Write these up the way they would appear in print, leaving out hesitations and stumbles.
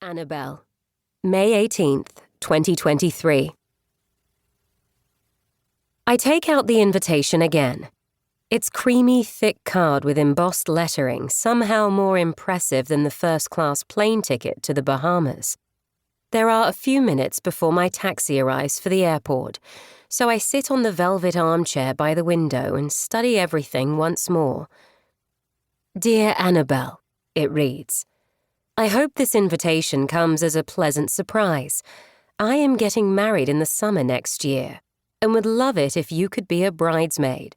Annabelle, May 18th, 2023. I take out the invitation again. Its creamy, thick card with embossed lettering somehow more impressive than the first-class plane ticket to the Bahamas. There are a few minutes before my taxi arrives for the airport, so I sit on the velvet armchair by the window and study everything once more. Dear Annabelle, it reads, I hope this invitation comes as a pleasant surprise. I am getting married in the summer next year, and would love it if you could be a bridesmaid.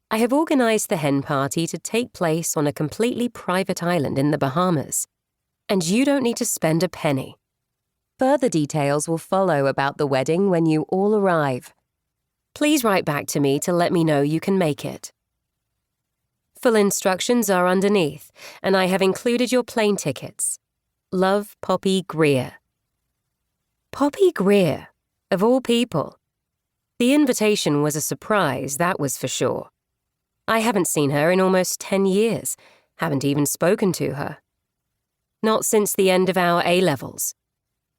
I have organized the hen party to take place on a completely private island in the Bahamas, and you don't need to spend a penny. Further details will follow about the wedding when you all arrive. Please write back to me to let me know you can make it. Full instructions are underneath, and I have included your plane tickets. Love, Poppy Greer. Poppy Greer, of all people. The invitation was a surprise, that was for sure. I haven't seen her in almost 10 years, haven't even spoken to her. Not since the end of our A-levels.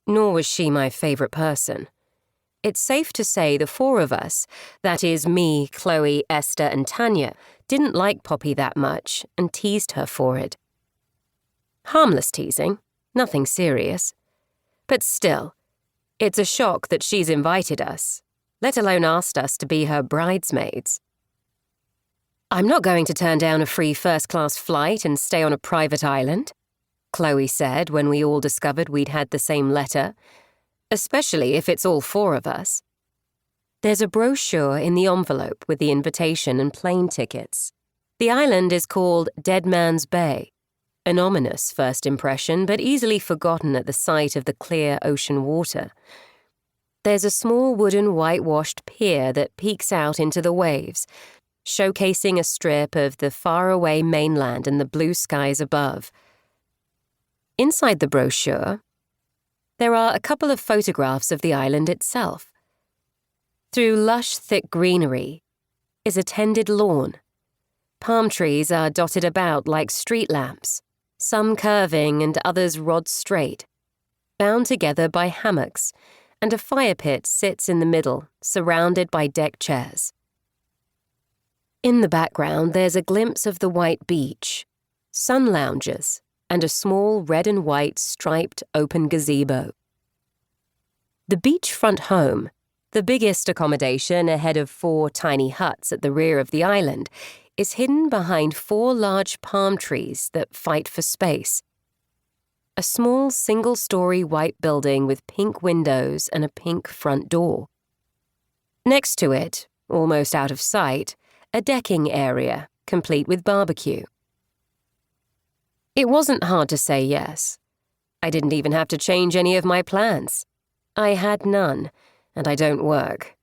Nor was she my favourite person. It's safe to say the four of us, that is me, Chloe, Esther and Tanya, didn't like Poppy that much and teased her for it. Harmless teasing, nothing serious. But still, it's a shock that she's invited us, let alone asked us to be her bridesmaids. I'm not going to turn down a free first-class flight and stay on a private island, Chloe said when we all discovered we'd had the same letter, especially if it's all four of us. There's a brochure in the envelope with the invitation and plane tickets. The island is called Dead Man's Bay, an ominous first impression but easily forgotten at the sight of the clear ocean water. There's a small wooden whitewashed pier that peeks out into the waves, showcasing a strip of the faraway mainland and the blue skies above. Inside the brochure, there are a couple of photographs of the island itself. Through lush, thick greenery is a tended lawn. Palm trees are dotted about like street lamps, some curving and others rod straight, bound together by hammocks, and a fire pit sits in the middle, surrounded by deck chairs. In the background, there's a glimpse of the white beach, sun loungers, and a small red and white striped open gazebo. The beachfront home, the biggest accommodation ahead of 4 tiny huts at the rear of the island, is hidden behind 4 large palm trees that fight for space. A small single-story white building with pink windows and a pink front door. Next to it, almost out of sight, a decking area, complete with barbecue. It wasn't hard to say yes. I didn't even have to change any of my plans. I had none, and I don't work.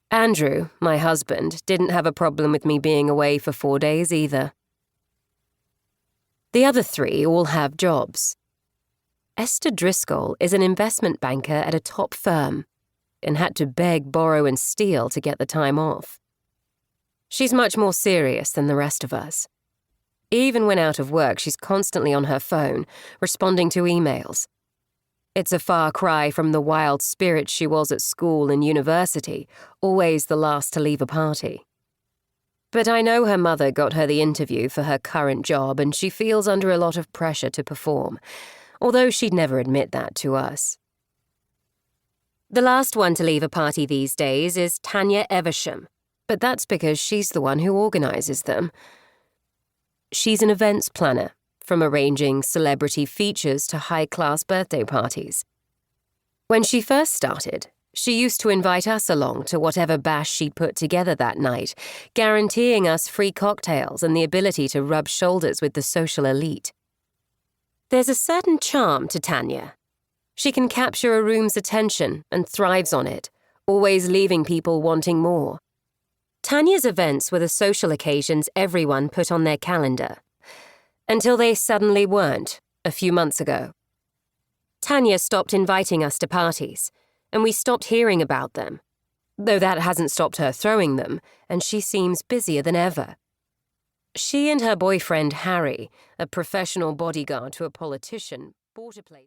Andrew, my husband, didn't have a problem with me being away for 4 days either. The other 3 all have jobs. Esther Driscoll is an investment banker at a top firm and had to beg, borrow and steal to get the time off. She's much more serious than the rest of us. Even when out of work, she's constantly on her phone, responding to emails. It's a far cry from the wild spirit she was at school and university, always the last to leave a party. But I know her mother got her the interview for her current job and she feels under a lot of pressure to perform, although she'd never admit that to us. The last one to leave a party these days is Tanya Eversham, but that's because she's the one who organizes them. She's an events planner, from arranging celebrity features to high-class birthday parties. When she first started, she used to invite us along to whatever bash she'd put together that night, guaranteeing us free cocktails and the ability to rub shoulders with the social elite. There's a certain charm to Tanya. She can capture a room's attention and thrives on it, always leaving people wanting more. Tanya's events were the social occasions everyone put on their calendar, until they suddenly weren't, a few months ago. Tanya stopped inviting us to parties, and we stopped hearing about them, though that hasn't stopped her throwing them, and she seems busier than ever. She and her boyfriend Harry, a professional bodyguard to a politician, bought a place.